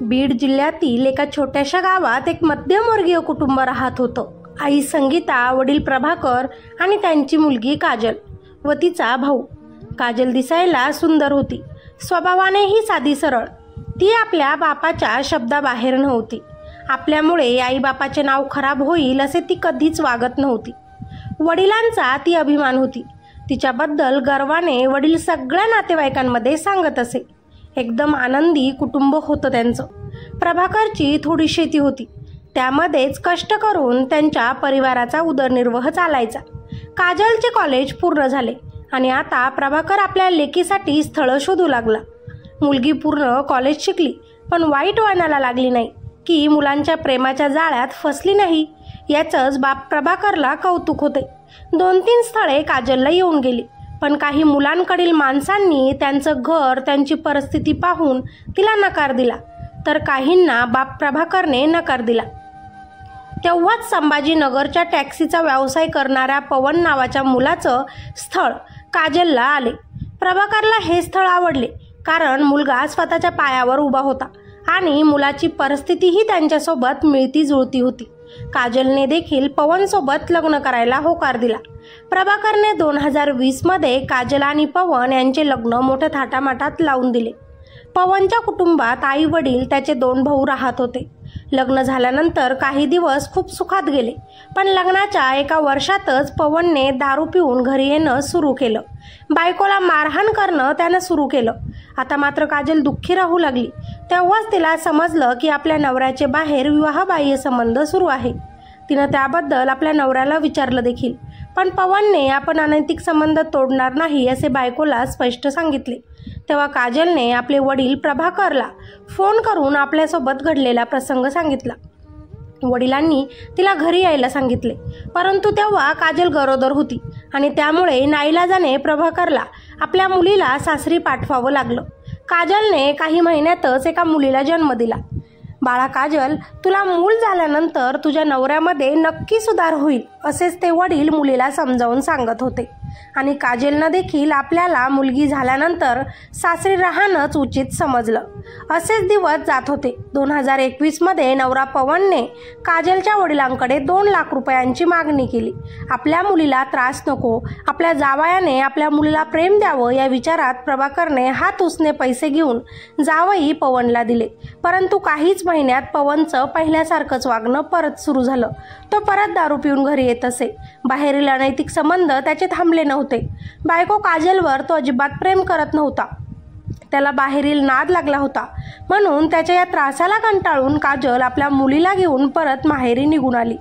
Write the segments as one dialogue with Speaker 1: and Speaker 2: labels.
Speaker 1: बीड जिल्ह्यातील एका छोट्याशा गावात एक मध्यमवर्गीय कुटुंब राहत होतं. आई संगीता, वडील प्रभाकर आणि त्यांची मुलगी काजल व तिचा भाऊ. काजल दिसायला सुंदर होती, स्वभावानेही साधी सरळ. ती आपल्या बापाच्या शब्दाबाहेर नव्हती. आपल्यामुळे आई बापाचे नाव खराब होईल असे ती कधीच वागत नव्हती. वडिलांचा ती अभिमान होती. तिच्याबद्दल गर्वाने वडील सगळ्या नातेवाईकांमध्ये सांगत असे. एकदम आनंदी कुटुंब होतं त्यांचं. प्रभाकरची थोडी शेती होती, त्यामध्येच कष्ट करून त्यांच्या परिवाराचा उदरनिर्वाह चालायचा. काजलचे कॉलेज पूर्ण झाले आणि आता प्रभाकर आपल्या लेकीसाठी स्थळं शोधू लागला. मुलगी पूर्ण कॉलेज शिकली, पण वाईट वळणाला लागली नाही की मुलांच्या प्रेमाच्या जाळ्यात फसली नाही. याचंच बाप प्रभाकरला कौतुक होते. 2-3 स्थळे काजलला येऊन गेली, पण काही मुलांकडील माणसांनी त्यांचं घर, त्यांची परिस्थिती पाहून तिला नकार दिला, तर काहींना बाप प्रभाकरने नकार दिला. तेव्हाच संभाजीनगरच्या टॅक्सीचा व्यवसाय करणाऱ्या पवन नावाच्या मुलाचं स्थळ काजलला आले. प्रभाकरला हे स्थळ आवडले, कारण मुलगा स्वतःच्या पायावर उभा होता आणि मुलाची परिस्थितीही त्यांच्यासोबत मिळती जुळती होती. काजलने देखील पवनसोबत लग्न करायला होकार दिला. प्रभाकरने 2020 मध्ये काजल आणि पवन यांचे लग्न मोठ्या थाटामाटात लावून दिले. पवनच्या कुटुंबात आई वडील, त्याचे 2 भाऊ राहत होते. लग्न झाल्यानंतर काही दिवस खूप सुखात गेले, पण लग्नाच्या 1 वर्षातच पवनने दारू पिऊन घरी येणं सुरू केलं. बायकोला मारहाण करणं त्यानं सुरू केलं. आता मात्र काजल दुःखी राहू लागली. तेव्हाच तिला समजलं की आपल्या नवऱ्याचे बाहेर विवाहबाह्य संबंध सुरू आहे. तिनं त्याबद्दल आपल्या नवऱ्याला विचारलं देखील, पण पवनने आपण अनैतिक संबंध तोडणार नाही असे बायकोला स्पष्ट सांगितले. तेव्हा काजलने आपले वडील प्रभाकरला फोन करून आपल्यासोबत घडलेला प्रसंग सांगितला. वडिलांनी तिला घरी यायला सांगितले, परंतु तेव्हा काजल गरोदर होती आणि त्यामुळे नाईलाजाने प्रभाकरला आपल्या मुलीला सासरी पाठवावं लागलं. काजलने काही महिन्यातच एका मुलीला जन्म दिला. बाळा काजल, तुला मूल झाल्यानंतर तुझ्या नवऱ्यामध्ये नक्की सुधार होईल, असेच ते वडील मुलीला समजावून सांगत होते. आणि काजलनं देखील आपल्याला मुलगी झाल्यानंतर सासरी राहणंच उचित समजलं. असेच दिवस जात होते. 2021 मध्ये नवरा पवनने काजलच्या वडिलांकडे 2 लाख रुपयांची मागणी केली. आपल्या मुलीला त्रास नको, आपल्या जावयाने आपल्या मुलीला प्रेम द्यावं या विचारात प्रभाकरने हात उसने पैसे घेऊन जावई पवनला दिले. परंतु काहीच महिन्यात पवनचं पहिल्यासारखंच वागणं परत सुरू झालं. तो परत दारू पिऊन घरी येत असे. बाहेरील अनैतिक संबंध त्याचे थांबले नव्हते. बायको काजलवर तो अजिबात प्रेम करत नव्हता. त्याला बाहेरील नाद लागला होता. म्हणून त्याच्या या त्रासाला कंटाळून काजल आपल्या मुलीला घेऊन परत माहेरी निघून आली.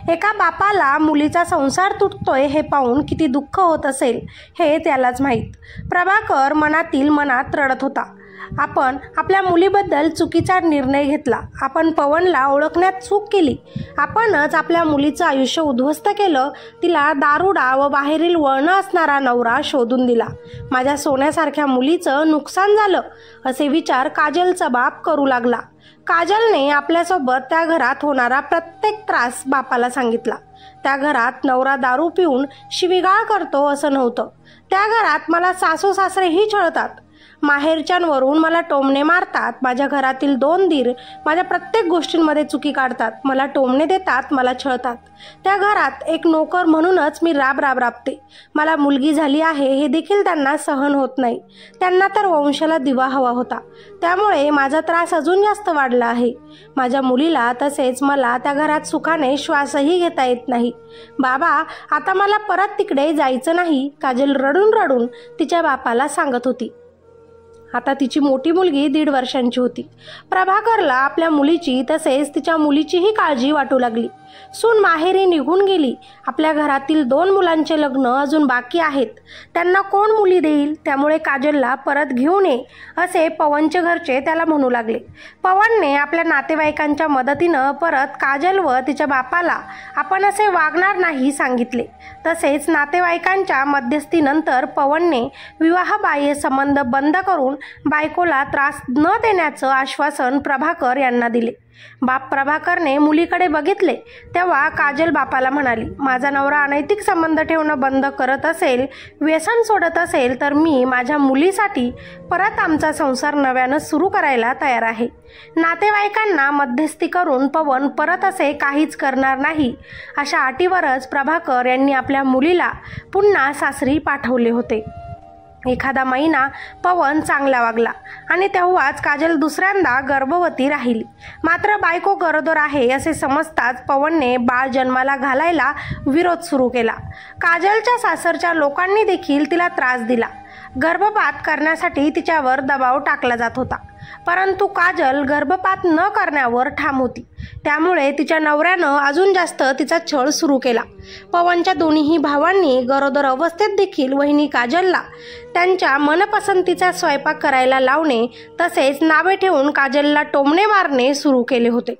Speaker 1: एका बापाला मुलीचा संसार तुटतोय हे पाहून किती दुःख होत असेल हे त्यालाच माहीत. प्रभाकर मनातील मनात रडत होता. आपण आपल्या मुलीबद्दल चुकीचा निर्णय घेतला. आपण पवनला ओळखण्यात चूक केली. आपणच आपल्या मुलीचं आयुष्य उद्ध्वस्त केलं. तिला दारुडा व बाहेरील वळणं असणारा नवरा शोधून दिला. माझ्या सोन्यासारख्या मुलीचं नुकसान झालं असे विचार काजलचा बाप करू लागला. काजलने आपल्यासोबत त्या घरात होणारा प्रत्येक त्रास बापाला सांगितला. त्या घरात नवरा दारू पिऊन शिवीगाळ करतो असं नव्हतं. त्या घरात मला सासू सासरेही छळतात. माहेरच्यांवरून मला टोमणे मारतात. माझ्या घरातील 2 दीर माझ्या प्रत्येक गोष्टींमध्ये चुकी काढतात. मला टोमणे देतात, मला छळतात. त्या घरात एक नोकर म्हणूनच मी राबते. मला मुलगी झाली आहे हे देखील त्यांना सहन होत नाही. त्यांना तर वंशाला दिवा हवा होता. त्यामुळे माझा त्रास अजून जास्त वाढला आहे. माझ्या मुलीला तसेच मला त्या घरात सुखाने श्वासही घेता येत नाही. बाबा, आता मला परत तिकडे जायचं नाही, काजल रडून रडून तिच्या बापाला सांगत होती. आता तिची मोठी मुलगी 1.5 वर्षांची होती. प्रभाकरला आपल्या मुलीची तसेच तिच्या मुलीचीही काळजी वाटू लागली. सून माहेरी निघून गेली. आपल्या घरातील 2 मुलांचे लग्न अजून बाकी आहेत. त्यांना कोण मुली देईल? त्यामुळे काजलला परत घेऊन ये असे पवनचे घरचे त्याला म्हणू लागले. पवनने आपल्या नातेवाईकांच्या मदतीनं परत काजल व तिच्या बापाला आपण असे वागणार नाही सांगितले. तसेच नातेवाईकांच्या मध्यस्थीनंतर पवनने विवाहबाह्य संबंध बंद करून बायकोला त्रास न देण्याचं आश्वासन प्रभाकर यांना दिले. बाप प्रभाकरने मुलीकडे बघितले तेव्हा काजल बापाला म्हणाली, माझा नवरा अनैतिक संबंध ठेवणं बंद करत असेल, व्यसन सोडत असेल तर मी माझ्या मुलीसाठी परत आमचा संसार नव्यानं सुरू करायला तयार आहे. नातेवाईकांना मध्यस्थी करून पवन परत असे काहीच करणार नाही अशा अटीवरच प्रभाकर यांनी आपल्या मुलीला पुन्हा सासरी पाठवले होते. एखादा महिना पवन चांगला वागला आणि तेव्हाच काजल दुसऱ्यांदा गर्भवती राहिली. मात्र बायको गरोदर आहे असे समजताच पवनने बाळ जन्माला घालायला विरोध सुरू केला. काजलच्या सासरच्या लोकांनी देखील तिला त्रास दिला. गर्भपात करण्यासाठी तिच्यावर दबाव टाकला जात होता. परंतु काजल गर्भपात न करण्यावर ठाम होती. त्यामुळे तिच्या नवऱ्यानं अजून जास्त तिचा छळ सुरू केला. पवनच्या दोन्ही भावांनी गरोदर अवस्थेत देखील वहिनी काजलला त्यांच्या मनपसंतीचा स्वयंपाक करायला लावणे तसेच नावे ठेवून काजलला टोमणे मारणे सुरू केले होते.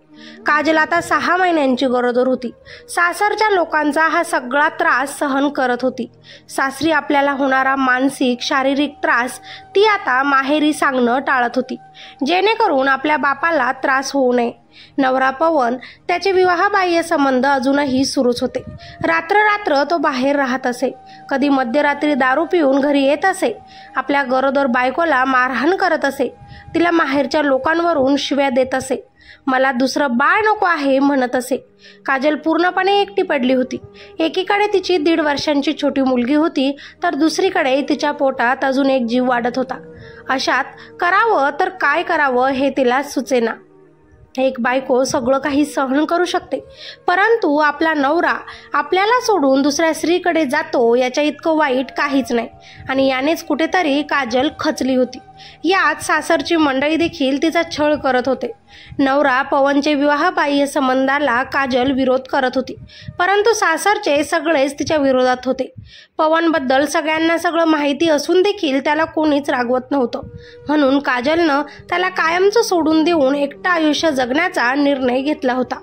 Speaker 1: काजल आता 6 महिन्यांची गरोदर होती. सासरच्या लोकांचा हा सगळा त्रास सहन करत होती. सासरी आपल्याला होणारा मानसिक शारीरिक त्रास ती आता माहेरी सांगणं टाळत होती, जेणेकरून आपल्या बापाला त्रास होऊ नये. नवरा पवन त्याचे विवाहबाह्य संबंध अजूनही सुरूच होते. रात्र तो बाहेर राहत असे. कधी मध्यरात्री दारू पिऊन घरी येत असे. आपल्या गरोदर बायकोला मारहाण करत असे. तिला माहेरच्या लोकांवरून शिव्या देत असे. मला दुसरं बाळ नको आहे म्हणत असे. काजल पूर्णपणे एकटी पडली होती. एकीकडे तिची 1.5 वर्षांची छोटी मुलगी होती तर दुसरीकडे तिच्या पोटात अजून एक जीव वाढत होता. अशात करावं तर काय करावं हे तिला सुचेना. एक बायको सगळं काही सहन करू शकते, परंतु आपला नवरा आपल्याला सोडून दुसऱ्या स्त्रीकडे जातो याच्या इतकं वाईट काहीच नाही. आणि यानेच कुठेतरी काजल खचली होती. यात सासरची मंडळी देखील तिचा छळ करत होते. नवरा पवनचे विवाहबाह्य संबंधाला काजल विरोध करत होती, परंतु सासरचे सगळेच तिच्या विरोधात होते. पवनबद्दल सगळ्यांना सगळं माहिती असून देखील त्याला कोणीच रागवत नव्हतं. म्हणून काजलनं त्याला कायमचं सोडून देऊन एकटं आयुष्य जगण्याचा निर्णय घेतला होता.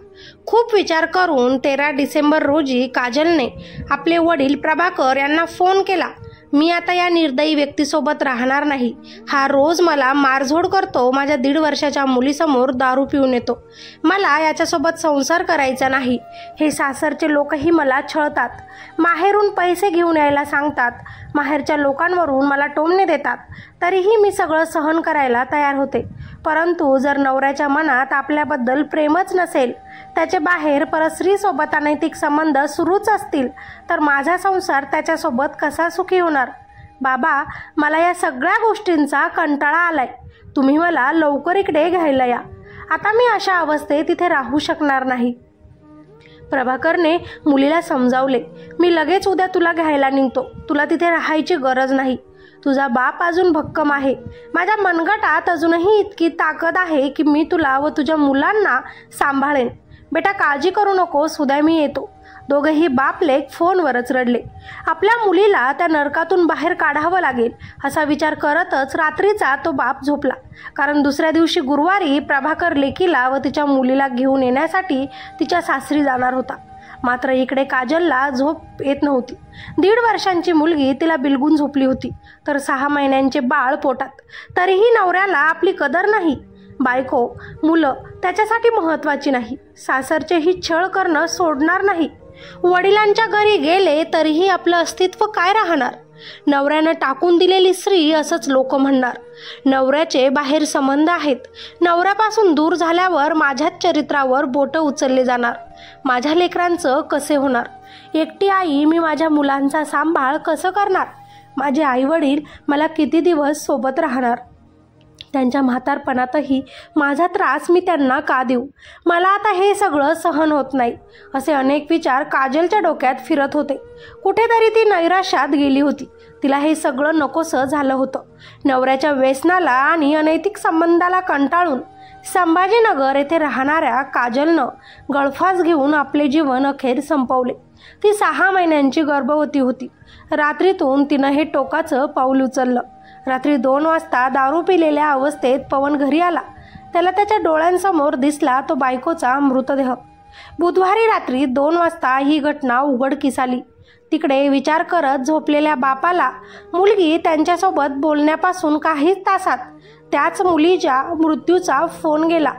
Speaker 1: खूप विचार करून 13 डिसेंबर रोजी काजलने आपले वडील प्रभाकर यांना फोन केला. मी आता या निर्दयी व्यक्तीसोबत राहणार नाही. हा रोज मला मारझोड करतो. माझ्या 1.5 वर्षाच्या मुलीसमोर दारू पिऊन येतो. मला याच्यासोबत संसार करायचा नाही. हे सासरचे लोकही मला छळतात. माहेरून पैसे घेऊन यायला सांगतात. माहेरच्या लोकांवरून मला टोमणे देतात. तरीही मी सगळं सहन करायला तयार होते. परंतु जर नवऱ्याच्या मनात आपल्याबद्दल प्रेमच नसेल, त्याचे बाहेर परस्त्रीसोबत अनैतिक संबंध सुरूच असतील तर माझा संसार त्याच्यासोबत कसा सुखी होणार? बाबा, मला या सगळ्या गोष्टींचा कंटाळा आलाय. तुम्ही मला लवकर इकडे घ्यायला या. आता मी अशा अवस्थेत इथे राहू शकणार नाही. प्रभाकरने मुलीला समजावले, मी लगेच उद्या तुला घ्यायला निघतो. तुला तिथे राहायची गरज नाही. तुझा बाप अजून भक्कम आहे. माझ्या मनगटात अजूनही इतकी ताकद आहे की मी तुला व तुझ्या मुलांना सांभाळेन. बेटा, काळजी करू नकोस, उद्या मी येतो. दोघेही बाप लेक फोनवरच रडले. आपल्या मुलीला त्या नरकातून बाहेर काढावं लागेल असा विचार करतच रात्रीचा तो बाप झोपला. कारण दुसऱ्या दिवशी गुरुवारी प्रभाकर लेकीला व तिच्या मुलीला घेऊन येण्यासाठी तिच्या सासरी जाणार होता. मात्र इकडे काजलला झोप येत नव्हती. 1.5 वर्षांची मुलगी तिला बिलगून झोपली होती तर 6 महिन्यांचे बाळ पोटात. तरीही नवऱ्याला आपली कदर नाही. बायको, मुलं त्याच्यासाठी महत्त्वाची नाही. सासरचेही छळ करणं सोडणार नाही. वडिलांच्या घरी गेले तरीही आपलं अस्तित्व काय राहणार? नवऱ्यानं टाकून दिलेली स्त्री असंच लोक म्हणणार. नवऱ्याचे बाहेर संबंध आहेत. नवऱ्यापासून दूर झाल्यावर माझ्याच चरित्रावर बोटं उचलले जाणार. माझ्या लेकरांचं कसे होणार? एकटी आई मी माझ्या मुलांचा सांभाळ कसं करणार? माझे आईवडील मला किती दिवस सोबत राहणार? त्यांच्या म्हातारपणातही माझा त्रास मी त्यांना का देऊ? मला आता हे सगळं सहन होत नाही. असे अनेक विचार काजलच्या डोक्यात फिरत होते. कुठेतरी ती नैराश्यात गेली होती. तिला हे सगळं नकोसं झालं होतं. नवऱ्याच्या व्यसनाला आणि अनैतिक संबंधाला कंटाळून संभाजीनगर येथे राहणाऱ्या काजलनं गळफास घेऊन आपले जीवन अखेर संपवले. ती 6 महिन्यांची गर्भवती होती. रात्रीतून तिनं हे टोकाचं पाऊल उचललं. रात्री 2 वाजता दारू पिलेल्या अवस्थेत पवन घरी आला. त्याला त्याच्या डोळ्यांसमोर दिसला तो बायकोचा मृतदेह. बुधवारी रात्री 2 वाजता ही घटना उघडकीस आली. तिकडे विचार करत झोपलेल्या बापाला मुलगी त्यांच्यासोबत बोलण्यापासून काहीच तासात त्याच मुलीच्या मृत्यूचा फोन गेला.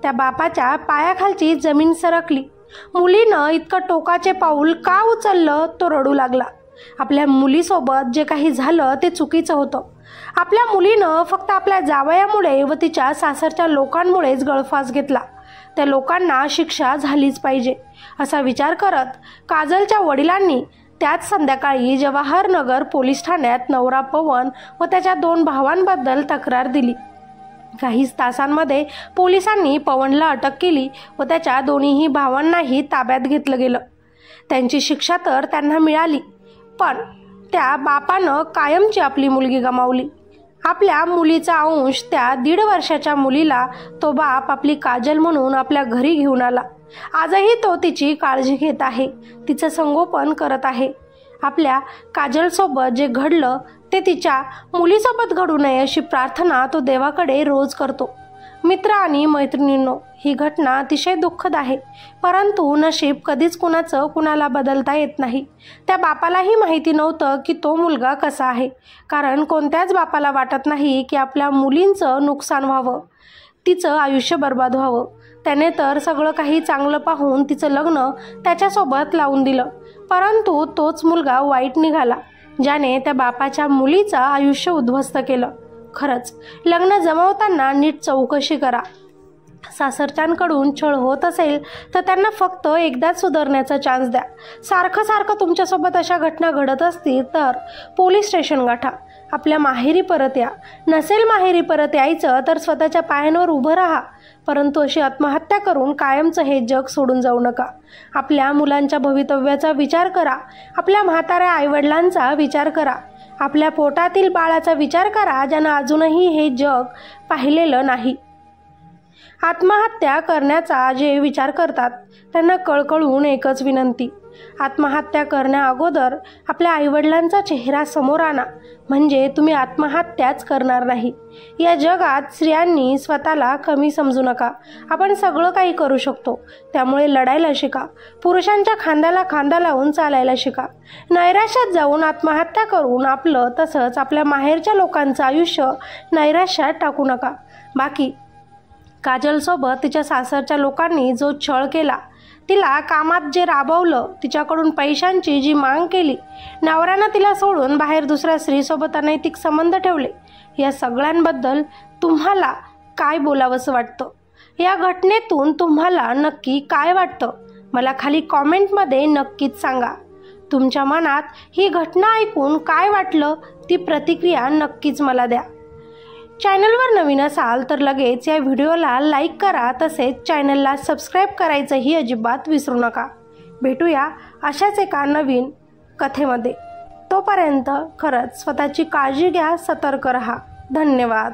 Speaker 1: त्या बापाच्या पायाखालची जमीन सरकली. मुलीनं इतकं टोकाचे पाऊल का उचललं तो रडू लागला. आपल्या मुलीसोबत जे काही झालं ते चुकीचं होतं. आपल्या मुलीनं फक्त आपल्या जावयामुळे व तिच्या सासरच्या लोकांमुळेच गळफास घेतला. त्या लोकांना शिक्षा झालीच पाहिजे असा विचार करत काजलच्या वडिलांनी त्याच संध्याकाळी जवाहरनगर पोलीस ठाण्यात नवरा पवन व त्याच्या 2 भावांबद्दल तक्रार दिली. काहीच तासांमध्ये पोलिसांनी पवनला अटक केली व त्याच्या दोन्हीही भावांनाही ताब्यात घेतलं गेलं. त्यांची शिक्षा तर त्यांना मिळाली, पण त्या बापानं कायमची आपली मुलगी गमावली. आपल्या मुलीचा अंश त्या 1.5 वर्षाच्या मुलीला तो बाप आपली काजल म्हणून आपल्या घरी घेऊन आला. आजही तो तिची काळजी घेत आहे, तिचं संगोपन करत आहे. आपल्या काजलसोबत जे घडलं ते तिच्या मुलीसोबत घडू नये अशी प्रार्थना तो देवाकडे रोज करतो. मित्र आणि मैत्रिणींनो, ही घटना अतिशय दुःखद आहे, परंतु नशीब कधीच कुणाचं कुणाला बदलता येत नाही. त्या बापालाही माहिती नव्हतं की तो मुलगा कसा आहे, कारण कोणत्याच बापाला वाटत नाही की आपल्या मुलींचं नुकसान व्हावं, तिचं आयुष्य बर्बाद व्हावं. त्याने तर सगळं काही चांगलं पाहून तिचं लग्न त्याच्यासोबत लावून दिलं, परंतु तोच मुलगा वाईट निघाला, ज्याने त्या बापाच्या मुलीचं आयुष्य उद्ध्वस्त केलं. खरंच लग्न जमवताना नीट चौकशी करा. सासरच्यांकडून छळ होत असेल तर त्यांना फक्त एकदाच सुधारण्याचा चान्स द्या. सारखं सारखं तुमच्यासोबत अशा घटना घडत असतील तर पोलीस स्टेशन गाठा. आपल्या माहेरी परत या. नसेल माहेरी परत यायचं तर स्वतःच्या पायांवर उभं राहा, परंतु अशी आत्महत्या करून कायमचं हे जग सोडून जाऊ नका. आपल्या मुलांच्या भवितव्याचा विचार करा. आपल्या म्हाताऱ्या आईवडिलांचा विचार करा. आपल्या पोटातील बाळाचा विचार करा, ज्यानं अजूनही हे जग पाहिलेलं नाही. आत्महत्या करण्याचा जे विचार करतात त्यांना कळकळून एकच विनंती, आत्महत्या करण्या अगोदर आपल्या आईवडिलांचा चेहरा समोर आणा, म्हणजे तुम्ही आत्महत्याच करणार नाही. या जगात स्त्रियांनी स्वतःला कमी समजू नका. आपण सगळं काही करू शकतो, त्यामुळे लढायला शिका. पुरुषांच्या खांद्याला खांदा लावून चालायला शिका. नैराश्यात जाऊन आत्महत्या करून आपलं तसंच आपल्या माहेरच्या लोकांचं आयुष्य नैराश्यात टाकू नका. बाकी काजलसोबत तिच्या सासरच्या लोकांनी जो छळ केला, तिला कामात जे राबवलं, तिच्याकडून पैशांची जी माग केली, नवऱ्यानं तिला सोडून बाहेर दुसऱ्या स्त्रीसोबत अनैतिक संबंध ठेवले, या सगळ्यांबद्दल तुम्हाला काय बोलावंसं वाटतं? या घटनेतून तुम्हाला नक्की काय वाटतं? मला खाली कॉमेंटमध्ये नक्कीच सांगा. तुमच्या मनात ही घटना ऐकून काय वाटलं ती प्रतिक्रिया नक्कीच मला द्या. चॅनलवर नवीन असाल तर लगेच या व्हिडिओला लाईक करा, तसेच चॅनलला सबस्क्राईब करायचंही अजिबात विसरू नका. भेटूया अशाच एका नवीन कथेमध्ये. तोपर्यंत खरंच स्वतःची काळजी घ्या, सतर्क रहा. धन्यवाद.